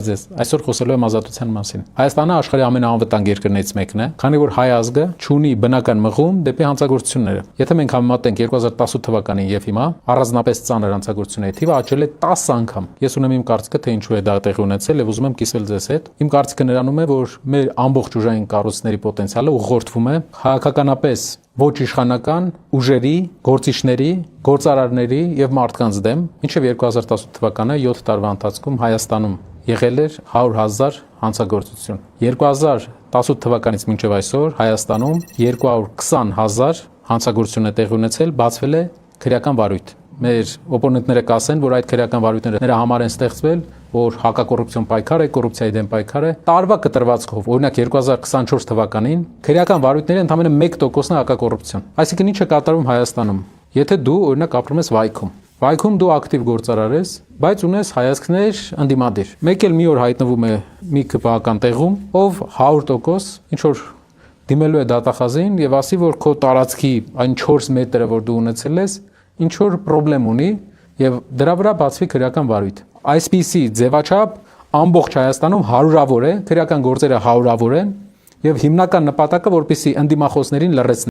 Ձեզ այսօր խոսելու եմ ազատության մասին։ Հայաստանը աշխարհի ամենաանվտանգ երկրներից մեկն է, քանի որ հայ ազգը ունի բնական մղում դեպի հանցագործությունները։ Եթե մենք համեմատենք 2018 թվականին եւ հիմա, առանձնապես ծանր հանցագործությունների թիվը աճել է 10 անգամ։ Ես ունեմ իմ կարծիքը, թե ինչու է դա տեղի ունեցել եւ ուզում եմ կիսվել ձեզ հետ։ Իմ կարծիքը նրանում է, որ մեր ամբողջ ուժային կառույցների պոտենցիալը ուղղորդվում է քաղաքականապես ոչ իշխանական ուժերի, գործիչների, գործարարների եւ մարդկանց դեմ, ինչեւ 2018 թվականը 7 տարվա ընթացքում Հայաստանում եղել էր 100,000 հանցագործություն։ 2018 թվականից մինչև այսօր Հայաստանում 220,000 հանցագործություն է տեղի ունեցել, բացվել է քրեական վարույթ։ Մեր օպոնենտները կասեն, որ այդ քրեական վարույթները նրա համար են ստեղծվել, որ հակակոռուպցիոն պայքար է, կոռուպցիայի դեմ պայքար է։ Տարվա կտրվածքով, օրինակ 2024 թվականին քրեական վարույթների ընդամենը 1%-ն է հակակոռուպցիոն։ Այսինքն ինչ է կատարվում Հայաստանում։ Եթե դու օրինակ ապրում ես Վայքում դու ակտիվ գործարար ես, բայց ունես հայացքներ ընդդիմադիր։ Մեկ էլ մի օր հայտնվում է մի ԿՊԱ-ական տեղում, ով 100% ինչ որ դիմելու է դատախազին եւ ասի, որ քո տարածքի այն 4 մետրը, որ դու ունեցել ես, ինչ որ խնդրեմ ունի եւ դրա վրա բացվի քրեական վարույթ։ Այսպիսի ձևաչափ ամբողջ Հայաստանում հարյուրավոր է, քրեական գործերը հարյուրավոր են եւ հիմնական նպատակը որպեսզի ընդդիմախոսներին լռեցնի։